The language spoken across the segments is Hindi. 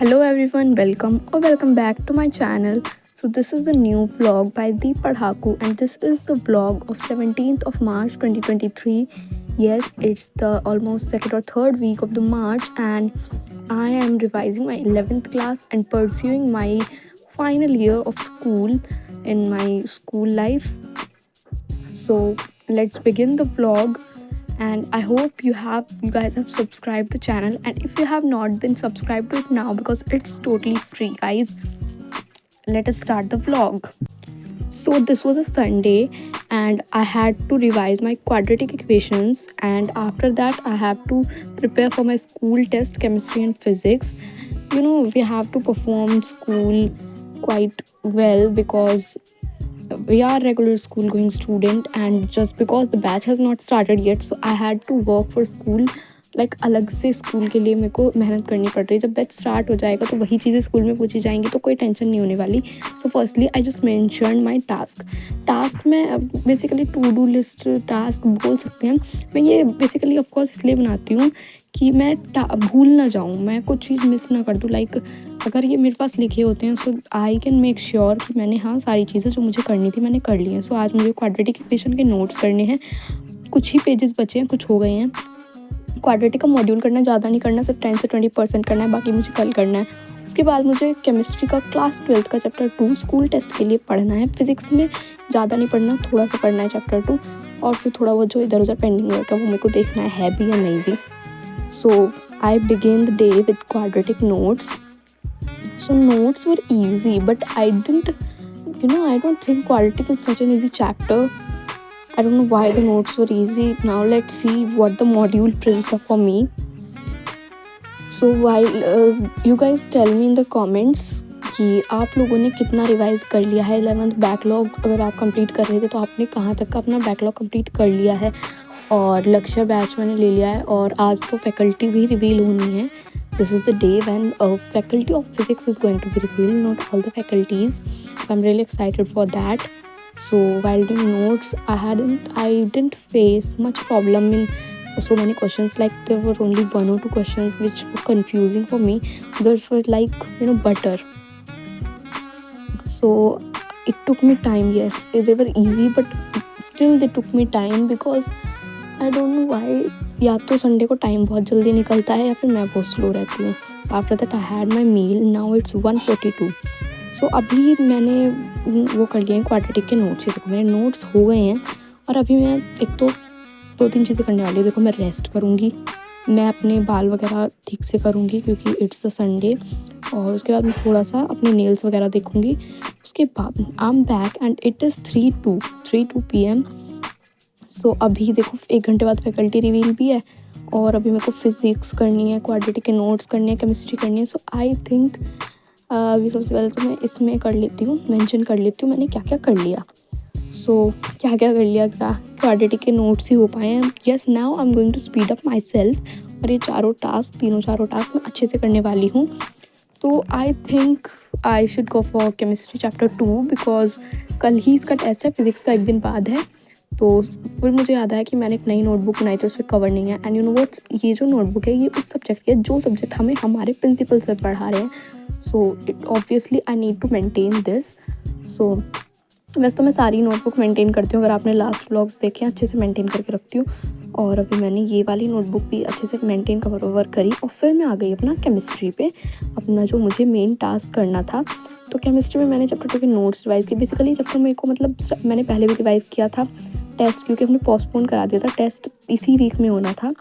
Hello everyone, welcome back to my channel. So this is the new vlog by Deep Padhaku and this is the vlog of 17th of March 2023. Yes, it's the almost second or third week of the March and I am revising my 11th class and pursuing my final year of school in my school life. So let's begin the vlog and I hope you guys have subscribed the channel, and if you have not, then subscribe to it now because it's totally free, guys. Let us start the vlog. So this was a Sunday and I had to revise my quadratic equations, and after that I have to prepare for my school test, chemistry and physics. We have to perform school quite well because we are regular school going student, and just because the batch has not started yet, so I had to work for school. Like अलग से स्कूल के लिए मेरे को मेहनत करनी पड़ रही है. जब बैच स्टार्ट हो जाएगा तो वही चीज़ें स्कूल में पूछी जाएंगी तो कोई टेंशन नहीं होने वाली. So firstly I just mention my task में basically to do list task बोल सकते हैं. मैं ये बेसिकली ऑफकोर्स इसलिए बनाती हूँ कि मैं भूल ना जाऊँ, मैं कुछ चीज़ मिस ना कर दूँ. लाइक अगर ये मेरे पास लिखे होते हैं सो आई कैन मेक श्योर कि मैंने सारी चीज़ें जो मुझे करनी थी मैंने कर ली हैं. सो आज मुझे क्वाड्रेटिक इक्वेशन के नोट्स करने हैं. कुछ ही पेजेस बचे हैं, कुछ हो गए हैं. क्वाड्रेटिक का मॉड्यूल करना, ज़्यादा नहीं करना, सिर्फ 10 से 20% करना है, बाकी मुझे कल करना है. उसके बाद मुझे केमिस्ट्री का क्लास 12th का चैप्टर 2 स्कूल टेस्ट के लिए पढ़ना है. फिजिक्स में ज़्यादा नहीं पढ़ना, थोड़ा सा पढ़ना है चैप्टर 2, और फिर थोड़ा वो जो इधर उधर पेंडिंग रहेगा वो मेरे को देखना है भी या नहीं भी. So I began the day with quadratic notes. So notes were easy, but I don't think quadratic is such an easy chapter. I don't know why the notes were easy. Now let's see what the module brings up for me. So while you guys tell me in the comments कि आप लोगों ने कितना रिवाइज कर लिया है. 11th बैकलॉग अगर आप कंप्लीट कर रहे थे तो आपने कहाँ तक का अपना बैकलॉग कंप्लीट कर लिया है. और लक्ष्य बैच मैंने ले लिया है, और आज तो फैकल्टी भी रिवील होनी है. This is the day when faculty of physics is going to be revealed, not all the faculties. I'm really excited for that. So while doing notes, I didn't face much problem in so many questions. Like there were only 1 or 2 questions which were confusing for me. Those were like butter. So it took me time. Yes, they were easy, but still they took me time because I don't know why. या तो संडे को टाइम बहुत जल्दी निकलता है या फिर मैं बहुत स्लो रहती हूँ. So after that I had my meal. Now it's 1:42. So अभी मैंने वो कर लिए हैं क्वाड्रेटिक के नोट्स. देखो मेरे नोट्स हो गए हैं, और अभी मैं एक तो 2-3 चीज़ें करने वाली हूँ. देखो मैं रेस्ट करूँगी, मैं अपने बाल वगैरह ठीक से करूँगी क्योंकि इट्स द संडे, और उसके बाद मैं थोड़ा सा अपने नेल्स वगैरह देखूँगी. उसके बाद I am back and it is 3:02 PM. सो अभी देखो 1 घंटे बाद फैकल्टी रिवील भी है, और अभी मेरे को फिज़िक्स करनी है, क्वाड्रेटिक के नोट्स करने हैं, केमिस्ट्री करनी है. सो आई थिंक अभी सबसे पहले तो मैं इसमें कर लेती हूँ, मेंशन कर लेती हूँ मैंने क्या क्या कर लिया. सो क्या क्या कर लिया, क्या क्वाड्रेटिक के नोट्स ही हो पाए हैं. Yes, now I am going to speed up myself, और ये तीनों चारों टास्क मैं अच्छे से करने वाली हूँ. तो I think I should go for chemistry chapter 2 because कल ही इसका टेस्ट है, फिज़िक्स का 1 दिन बाद है. तो फिर मुझे याद आया कि मैंने एक नई नोटबुक बनाई थी, उस पर कवर नहीं है. एंड यू नो व्हाट, ये जो नोटबुक है ये उस सब्जेक्ट की है जो सब्जेक्ट हमें हमारे प्रिंसिपल सर पढ़ा रहे हैं. So it obviously I need to maintain this. So वैसे तो मैं सारी नोटबुक मेंटेन करती हूँ, अगर आपने लास्ट व्लॉग्स देखे अच्छे से मेंटेन करके रखती हूँ. और अभी मैंने ये वाली नोटबुक भी अच्छे से मेंटेन कवर करी, और फिर मैं आ गई अपना केमिस्ट्री पे, अपना जो मुझे मेन टास्क करना था. तो केमिस्ट्री में मैंने चैप्टर 2 के नोट्स रिवाइज़ किए. बेसिकली चैप्टर मेरे को मैंने पहले भी रिवाइज़ किया था. टेस्ट क्योंकि हमने पोस्टपोन करा दिया था, टेस्ट इसी वीक में होना था.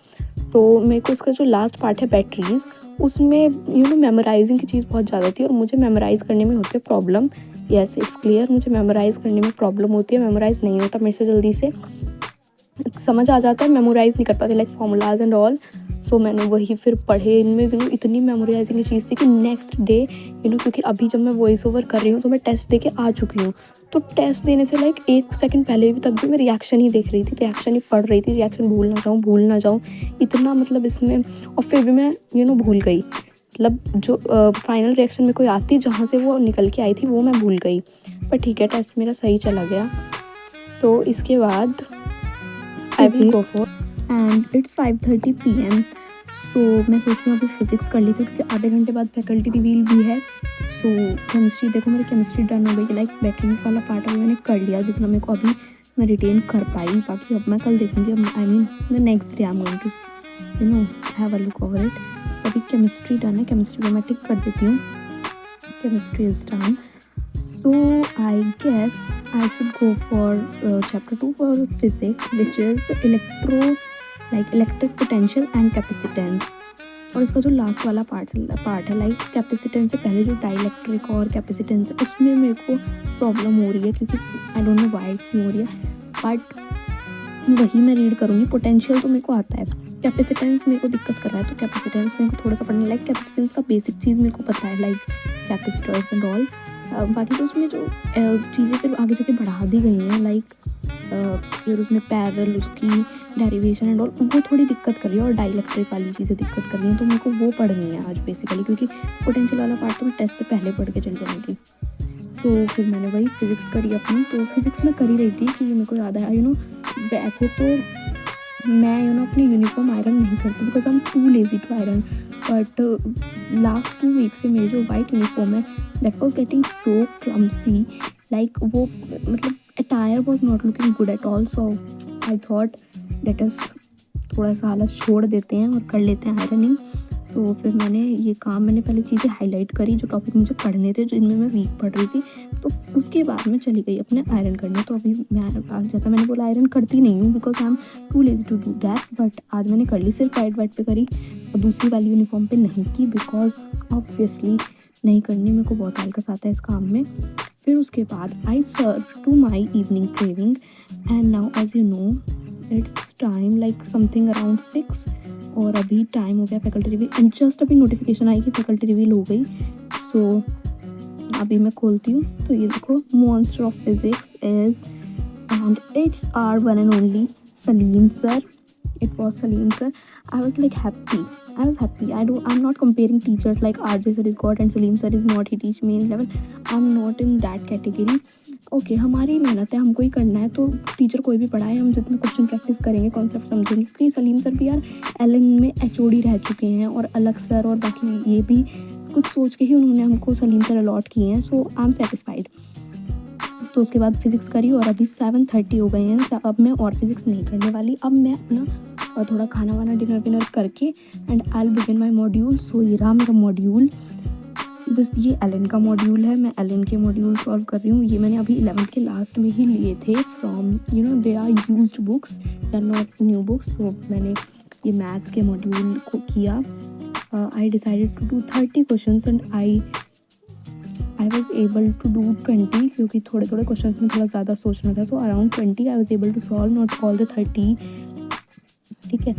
तो मेरे को इसका जो लास्ट पार्ट है बैटरीज, उसमें मेमोराइजिंग की चीज़ बहुत ज़्यादा थी, और मुझे मेमोराइज़ करने में होती है प्रॉब्लम. येस, इट्स क्लियर, मुझे मेमोराइज़ करने में प्रॉब्लम होती है. मेमोराइज़ नहीं होता मेरे से जल्दी से, समझ आ जाता है, मेमोराइज़ नहीं कर पाती लाइक फॉर्मूलाज एंड ऑल. सो मैंने वही फिर पढ़े. इनमें इतनी मेमोराइजिंग की चीज़ थी कि नेक्स्ट डे क्योंकि अभी जब मैं वॉइस ओवर कर रही हूँ तो मैं टेस्ट दे के आ चुकी हूँ. तो टेस्ट देने से लाइक 1 सेकंड पहले भी तक भी मैं रिएक्शन ही देख रही थी, रिएक्शन ही पढ़ रही थी, रिएक्शन भूल ना जाऊँ इतना मतलब इसमें. और फिर भी मैं भूल गई. मतलब जो फाइनल रिएक्शन में कोई आती जहाँ से वो निकल के आई थी वो मैं भूल गई. पर ठीक है, टेस्ट मेरा सही चला गया. तो इसके बाद I will go for, and it's 5:30 PM. सो मैं सोच रही हूँ अभी फिज़िक्स कर लेती हूँ क्योंकि आधे घंटे बाद फैकल्टी रिवील भी है। सो केमिस्ट्री देखो, मेरी केमिस्ट्री डन हो गई, लाइक बैटरीज वाला पार्ट अभी मैंने कर लिया जितना मेरे को अभी मैं रिटेन कर पाई। बाकी अब मैं कल देखूँगी, अब I mean the next day I am going to have a look over it. अभी केमिस्ट्री डन है, केमिस्ट्री को मैं टिक कर देती हूँ, chemistry is done. So I guess I should go for chapter 2 for physics, which is electric potential and capacitance। और इसका जो लास्ट वाला पार्ट है, लाइक कैपेसिटेंस से पहले जो डाइलेक्ट्रिक और कैपेसिटेंस है उसमें मेरे को प्रॉब्लम हो रही है, क्योंकि आई डोंट नो वाई क्यों हो रही है, बट वही मैं रीड करूँगी। पोटेंशियल तो मेरे को आता है, कैपेसिटेंस मेरे को दिक्कत कर रहा है, तो कैपेसिटेंस मेरे को थोड़ा सा पढ़ने, लाइक कैपेसिटेंस का बेसिक चीज़ मेरे को पता है, लाइक कैपेसिटर्स एंड ऑल। बाकी तो उसमें जो चीज़ें फिर आगे जाके बढ़ा दी गई हैं, लाइक फिर उसमें पैरेलल उसकी डेरिवेशन एंड ऑल, वो थोड़ी दिक्कत कर रही है, और डाइलेक्ट्रिक वाली चीज़ें दिक्कत कर रही हैं, तो मेरे को वो पढ़नी है आज बेसिकली, क्योंकि पोटेंशियल वाला पार्ट तो मैं टेस्ट से पहले पढ़ के चल जाऊँगी। तो फिर मैंने वही फिज़िक्स करी अपनी। तो फिज़िक्स में कर ही रही थी कि मेरे को याद है, वैसे तो मैं अपनी यूनिफॉर्म आयरन नहीं करती because I am too lazy to iron, but last 2 week से मेरी जो वाइट यूनिफॉर्म है that was getting so clumsy, like वो मतलब attire was not looking good at all. So I thought let us थोड़ा सा हालत छोड़ देते हैं और कर लेते हैं आयरनिंग। तो फिर मैंने पहले चीज़ें हाईलाइट करी जो टॉपिक मुझे पढ़ने थे, जिनमें मैं वीक पढ़ रही थी, तो उसके बाद मैं चली गई अपने आयरन करने। तो अभी मैं जैसा मैंने बोला आयरन करती नहीं हूँ because I am too lazy to do that, but आज मैंने कर ली, सिर्फ वाइट पे करी और दूसरी वाली यूनिफॉर्म पे नहीं की बिकॉज ऑब्वियसली नहीं करनी, मेरे को बहुत हल्का आता है इस काम में। फिर उसके बाद I serve to my evening craving and now as you know it's time like something around 6 और अभी टाइम हो गया फैकल्टी रिवील एंड जस्ट अभी नोटिफिकेशन आई कि फैकल्टी रिवील हो गई। सो अभी मैं खोलती हूँ तो ये देखो, monster of physics is and it's our one and only Salim sir. It was Salim sir. I was like happy. I'm not comparing teachers like RJ sir is God and Salim sir is not. He teach me in level. I'm not in that category. Okay हमारी मेहनत है, हमको ही करना है, तो टीचर कोई भी पढ़ाए, हम जितना क्वेश्चन प्रैक्टिस करेंगे, कॉन्सेप्ट समझेंगे, क्योंकि सलीम सर भी यार एलन में एचओडी रह चुके हैं और अलग सर और बाकी ये भी कुछ सोच के ही उन्होंने हमको सलीम सर अलॉट किए हैं। सो आई एम सेटिस्फाइड। तो उसके बाद फिज़िक्स करी और अभी 7:30 हो गए हैं। अब मैं और फिज़िक्स नहीं करने वाली, अब मैं अपना और थोड़ा खाना वाना डिनर विनर करके and I will begin my module. So ये रहा मेरा मॉड्यूल, बस ये एलन का मॉड्यूल है, मैं एलन के मॉड्यूल सॉल्व कर रही हूँ। ये मैंने अभी 11th के लास्ट में ही लिए थे from they are used books, they are not new books. So मैंने ये मैथ्स के मॉड्यूल को किया। I decided to do 30 question and I was able to do 20, क्योंकि थोड़े क्वेश्चन में थोड़ा ज़्यादा सोचना था, तो around 20 I was able to solve, not all the 30। ठीक है,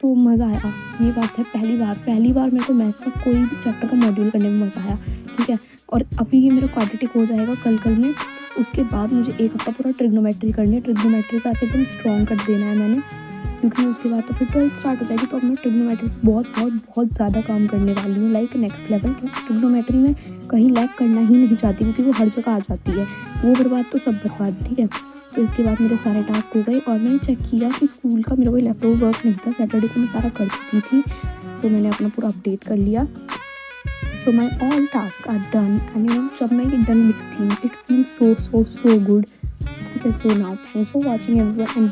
तो मज़ा आया। ये बात है, पहली बार मेरे को मैथ्स का कोई भी चैप्टर का मॉड्यूल करने में मज़ा आया। ठीक है, और अभी ये मेरा क्वाड्रेटिक हो जाएगा कल में। उसके बाद मुझे 1 हफ्ता पूरा ट्रिग्नोमेट्री करनी है। ट्रिग्नोमेट्री का ऐसे एकदम स्ट्रॉन्ग कर देना है मैंने, क्योंकि उसके बाद तो फिर 12th स्टार्ट हो जाएगी। तो अब मैं ट्रिग्नोमेट्री बहुत ज़्यादा काम करने वाली हूँ, लाइक नेक्स्ट लेवल। ट्रिग्नोमेट्री में कहीं लैग करना ही नहीं चाहती, क्योंकि वो हर जगह आ जाती है, वो बर्बाद तो सब बर्बाद। ठीक है, तो इसके बाद मेरे सारे टास्क हो गए और मैंने चेक किया कि स्कूल का मेरा कोई लैपटॉप वर्क नहीं था। सैटरडे को मैं सारा कर चुकी थी, तो मैंने अपना पूरा अपडेट कर लिया। So my all task are done and जब मैं ये डन लिखती हूँ इट फील्स सो गुड। ठीक है, so now thanks for watching everyone and